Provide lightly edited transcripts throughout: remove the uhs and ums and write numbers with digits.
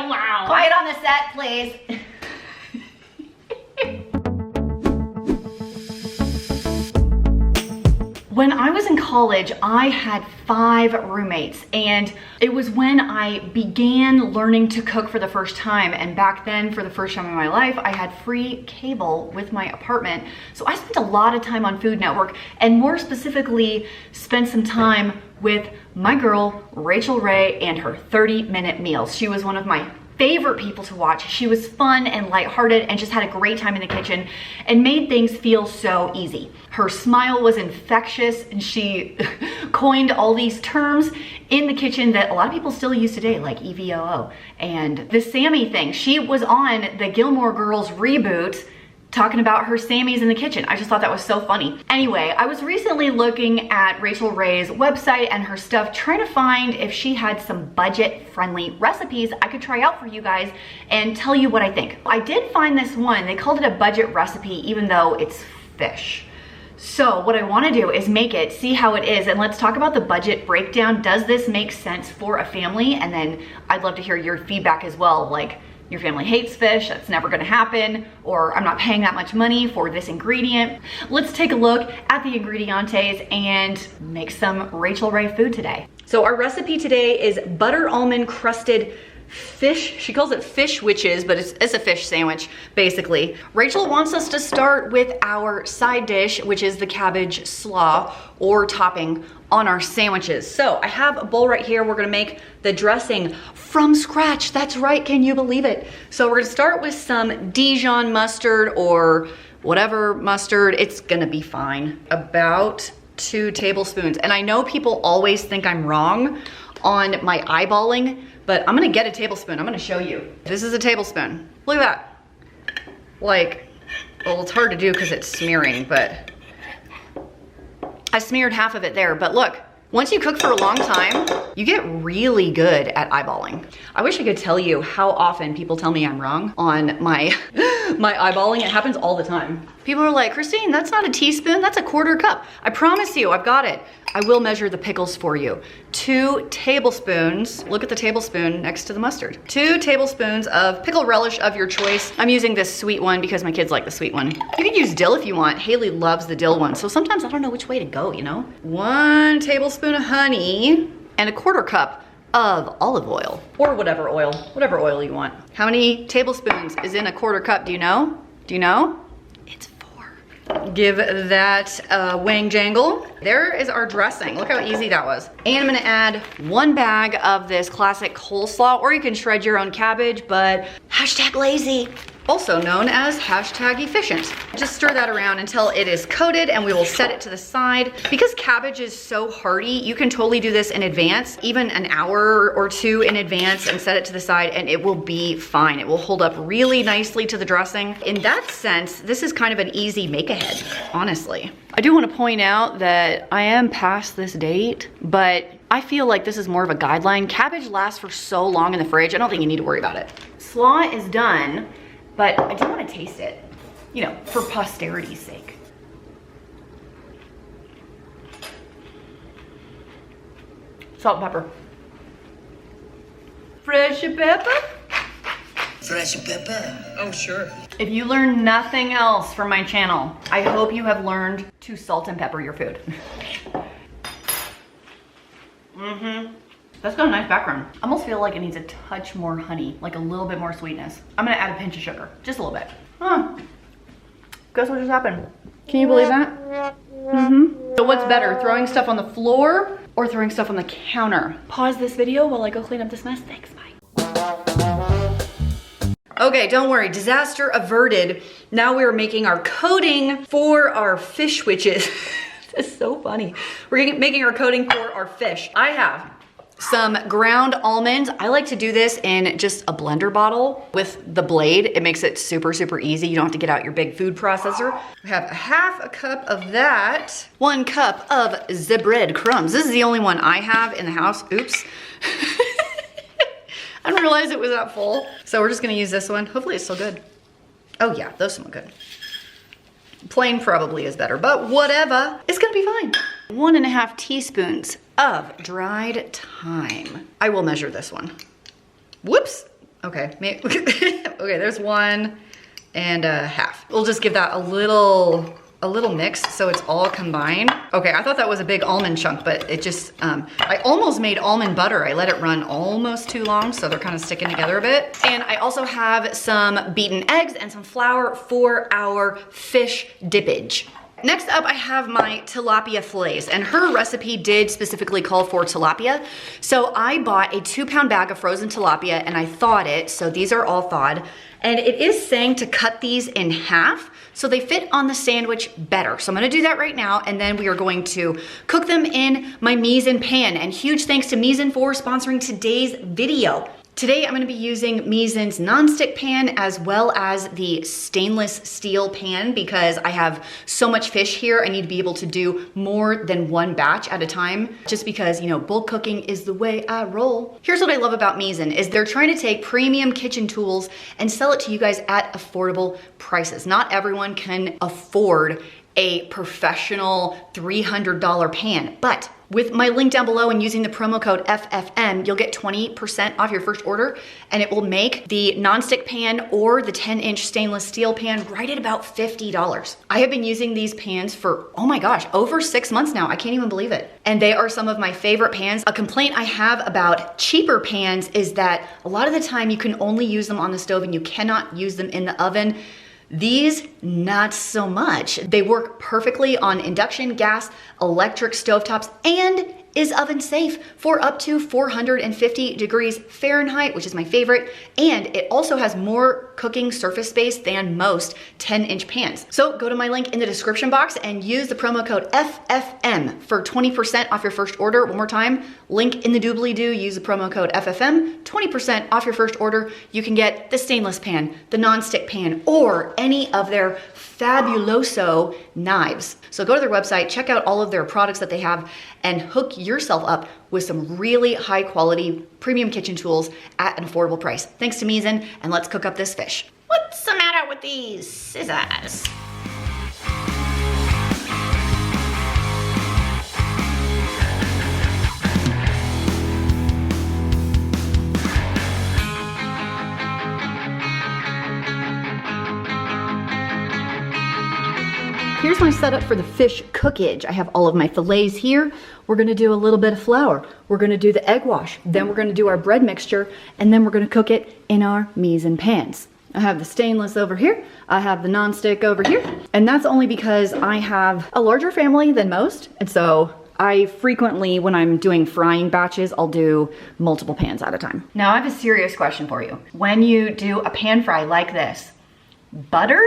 wow. Quiet on the set, please. When I was in college, I had 5 roommates, and it was when I began learning to cook for the first time. And back then, for the first time in my life, I had free cable with my apartment. So I spent a lot of time on Food Network, and more specifically, spent some time with my girl, Rachael Ray, and her 30-minute meals. She was one of my favorite people to watch. She was fun and lighthearted and just had a great time in the kitchen and made things feel so easy. Her smile was infectious, and she coined all these terms in the kitchen that a lot of people still use today, like EVOO. And the Sammy thing, she was on the Gilmore Girls reboot talking about her Sammys in the kitchen. I just thought that was so funny. Anyway, I was recently looking at Rachael Ray's website and her stuff, trying to find if she had some budget-friendly recipes I could try out for you guys and tell you what I think. I did find this one. They called it a budget recipe, even though it's fish. So what I want to do is make it, see how it is, and let's talk about the budget breakdown. Does this make sense for a family? And then I'd love to hear your feedback as well, like, your family hates fish, that's never gonna happen, or I'm not paying that much money for this ingredient. Let's take a look at the ingredientes and make some Rachael Ray food today. So our recipe today is butter almond crusted fish. She calls it fish witches, but it's a fish sandwich, basically. Rachael wants us to start with our side dish, which is the cabbage slaw, or topping on our sandwiches. So I have a bowl right here. We're gonna make the dressing from scratch. That's right, can you believe it? So we're gonna start with some Dijon mustard or whatever mustard. It's gonna be fine. About 2 tablespoons. And I know people always think I'm wrong on my eyeballing, but I'm gonna get a tablespoon. I'm gonna show you. This is a tablespoon. Look at that. Like, well, it's hard to do because it's smearing, but I smeared half of it there. But look, once you cook for a long time, you get really good at eyeballing. I wish I could tell you how often people tell me I'm wrong on my my eyeballing. It happens all the time. People are like, Christine, that's not a teaspoon, that's a 1/4 cup. I promise you, I've got it. I will measure the pickles for you. 2 tablespoons, look at the tablespoon next to the mustard. 2 tablespoons of pickle relish of your choice. I'm using this sweet one because my kids like the sweet one. You can use dill if you want. Haley loves the dill one. So sometimes I don't know which way to go, you know? 1 tablespoon of honey and a 1/4 cup of olive oil, or whatever oil you want. How many tablespoons is in a 1/4 cup? Do you know? Do you know? It's 4. Give that a wang jangle. There is our dressing. Look how easy that was. And I'm gonna add 1 bag of this classic coleslaw, or you can shred your own cabbage, but #lazy. Also known as #efficient. Just stir that around until it is coated, and we will set it to the side. Because cabbage is so hearty, you can totally do this in advance, even an hour or 2 in advance, and set it to the side, and it will be fine. It will hold up really nicely to the dressing. In that sense, this is kind of an easy make-ahead, honestly. I do want to point out that I am past this date, but I feel like this is more of a guideline. Cabbage lasts for so long in the fridge, I don't think you need to worry about it. Slaw is done. But I do want to taste it, you know, for posterity's sake. Salt and pepper. Fresh pepper? Fresh pepper. Oh, sure. If you learn nothing else from my channel, I hope you have learned to salt and pepper your food. That's got a nice background. I almost feel like it needs a touch more honey, like a little bit more sweetness. I'm gonna add a pinch of sugar, just a little bit. Huh. Guess what just happened? Can you believe that? So what's better, throwing stuff on the floor or throwing stuff on the counter? Pause this video while I go clean up this mess. Thanks, bye. Okay, don't worry, disaster averted. Now we're making our coating for our fish witches. It's so funny. We're making our coating for our fish. I have some ground almonds. I like to do this in just a blender bottle with the blade. It makes it super, super easy. You don't have to get out your big food processor. I have 1/2 cup of that. 1 cup of the bread crumbs. This is the only one I have in the house. Oops. I didn't realize it was that full. So we're just gonna use this one. Hopefully it's still good. Oh yeah, those smell good. Plain probably is better, but whatever. It's gonna be fine. 1.5 teaspoons of dried thyme. I will measure this one. Whoops. Okay. Okay, okay, there's 1 1/2. We'll just give that a little mix so it's all combined. Okay, I thought that was a big almond chunk, but it just, I almost made almond butter. I let it run almost too long, so they're kind of sticking together a bit. And I also have some beaten eggs and some flour for our fish dippage. Next up, I have my tilapia fillets, and her recipe did specifically call for tilapia. So I bought a 2-pound bag of frozen tilapia and I thawed it. So these are all thawed. And it is saying to cut these in half so they fit on the sandwich better. So I'm gonna do that right now, and then we are going to cook them in my mise-en pan. And huge thanks to Mise-en for sponsoring today's video. Today I'm gonna be using Mise-en's nonstick pan as well as the stainless steel pan because I have so much fish here. I need to be able to do more than 1 batch at a time just because, you know, bulk cooking is the way I roll. Here's what I love about Mise-en is they're trying to take premium kitchen tools and sell it to you guys at affordable prices. Not everyone can afford a professional $300 pan, but with my link down below and using the promo code FFM, you'll get 20% off your first order, and it will make the nonstick pan or the 10-inch stainless steel pan right at about $50. I have been using these pans for, oh my gosh, over 6 months now. I can't even believe it. And they are some of my favorite pans. A complaint I have about cheaper pans is that a lot of the time you can only use them on the stove and you cannot use them in the oven. These, not so much. They work perfectly on induction, gas, electric stovetops, and is oven safe for up to 450 degrees Fahrenheit, which is my favorite. And it also has more cooking surface space than most 10-inch pans. So go to my link in the description box and use the promo code FFM for 20% off your first order. One more time, link in the doobly-doo, use the promo code FFM, 20% off your first order. You can get the stainless pan, the non-stick pan, or any of their fabuloso knives. So go to their website, check out all of their products that they have, and hook yourself up with some really high quality premium kitchen tools at an affordable price. Thanks to Mise-en, and let's cook up this fish. What's the matter with these scissors? Here's my setup for the fish cookage. I have all of my fillets here. We're gonna do a little bit of flour. We're gonna do the egg wash. Then we're gonna do our bread mixture, and then we're gonna cook it in our Mise-en pans. I have the stainless over here. I have the non-stick over here. And that's only because I have a larger family than most. And so I frequently, when I'm doing frying batches, I'll do multiple pans at a time. Now I have a serious question for you. When you do a pan fry like this, butter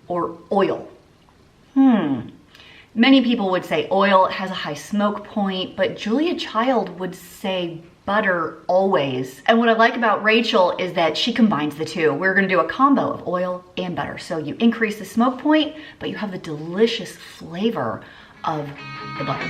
or oil? Many people would say oil has a high smoke point, but Julia Child would say butter always. And what I like about Rachael is that she combines the two. We're gonna do a combo of oil and butter. So you increase the smoke point, but you have the delicious flavor of the butter.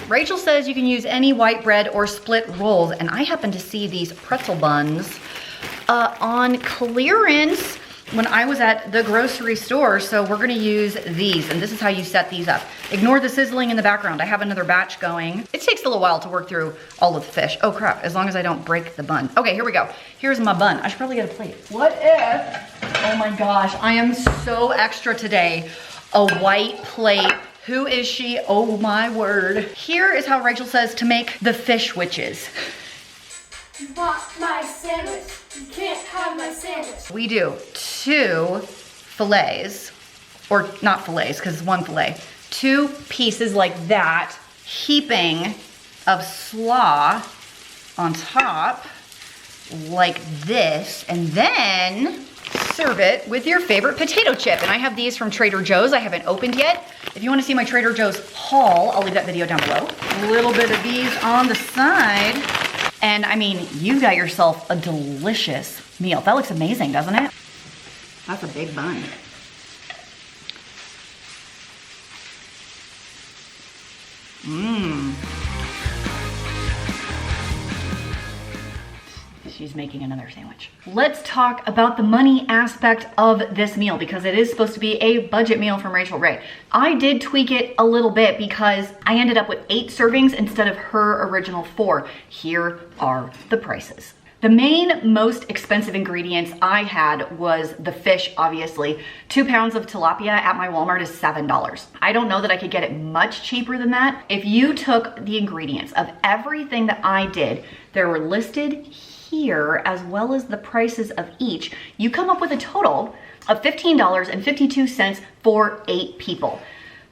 Rachael says you can use any white bread or split rolls, and I happen to see these pretzel buns on clearance when I was at the grocery store, so we're gonna use these, and this is how you set these up. Ignore the sizzling in the background. I have another batch going. It takes a little while to work through all of the fish. Oh crap, as long as I don't break the bun. Okay, here we go. Here's my bun. I should probably get a plate. What if, oh my gosh, I am so extra today. A white plate. Who is she? Oh my word. Here is how Rachael says to make the fish witches. You want my sandwich. You can't have my sandwich. We do 2 fillets, or not fillets, because it's 1 fillet. 2 pieces like that, heaping of slaw on top, like this, and then serve it with your favorite potato chip. And I have these from Trader Joe's. I haven't opened yet. If you want to see my Trader Joe's haul, I'll leave that video down below. A little bit of these on the side. And I mean, you got yourself a delicious meal. That looks amazing, doesn't it? That's a big bun. Mmm. She's making another sandwich. Let's talk about the money aspect of this meal because it is supposed to be a budget meal from Rachael Ray. I did tweak it a little bit because I ended up with 8 servings instead of her original 4. Here are the prices. The main most expensive ingredients I had was the fish, obviously. 2 pounds of tilapia at my Walmart is $7. I don't know that I could get it much cheaper than that. If you took the ingredients of everything that I did, they were listed here as well as the prices of each, you come up with a total of $15.52 for 8 people.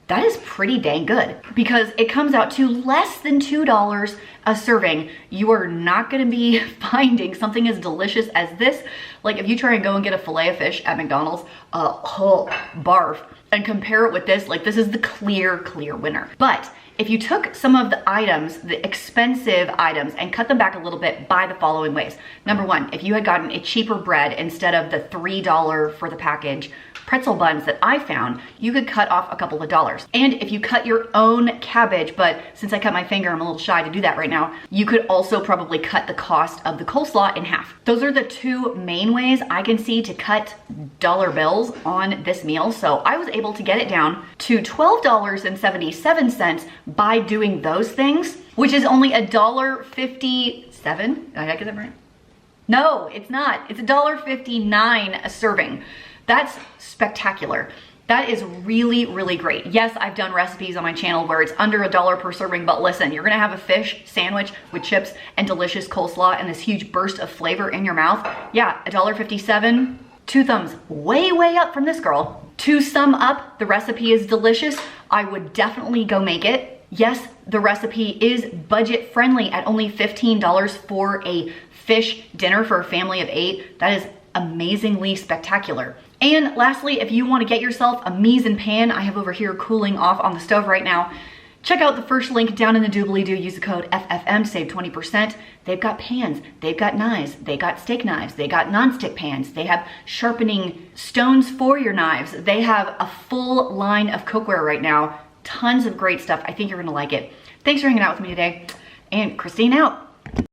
That is pretty dang good because it comes out to less than $2 a serving. You are not gonna be finding something as delicious as this. Like if you try and go and get a fillet of fish at McDonald's, barf, and compare it with this, like this is the clear winner. But if you took some of the items, the expensive items, and cut them back a little bit by the following ways. Number one, if you had gotten a cheaper bread instead of the $3 for the package pretzel buns that I found, you could cut off a couple of dollars. And if you cut your own cabbage, but since I cut my finger, I'm a little shy to do that right now, you could also probably cut the cost of the coleslaw in half. Those are the 2 main ways I can see to cut dollar bills on this meal. So I was able to get it down to $12.77 by doing those things, which is only $1.57. Did I get that right? No, it's not. It's $1.59 a serving. That's spectacular. That is really, really great. Yes, I've done recipes on my channel where it's under $1 per serving, but listen, you're gonna have a fish sandwich with chips and delicious coleslaw and this huge burst of flavor in your mouth. Yeah, $1.57, 2 thumbs way up from this girl. To sum up, the recipe is delicious. I would definitely go make it. Yes, the recipe is budget friendly at only $15 for a fish dinner for a family of 8. That is amazingly spectacular. And lastly, if you want to get yourself a mise en pan, I have over here cooling off on the stove right now. Check out the first link down in the doobly-doo. Use the code FFM to save 20%. They've got pans, they've got knives, they got steak knives, they got non-stick pans, they have sharpening stones for your knives. They have a full line of cookware right now. Tons of great stuff. I think you're gonna like it. Thanks for hanging out with me today. And Christine out.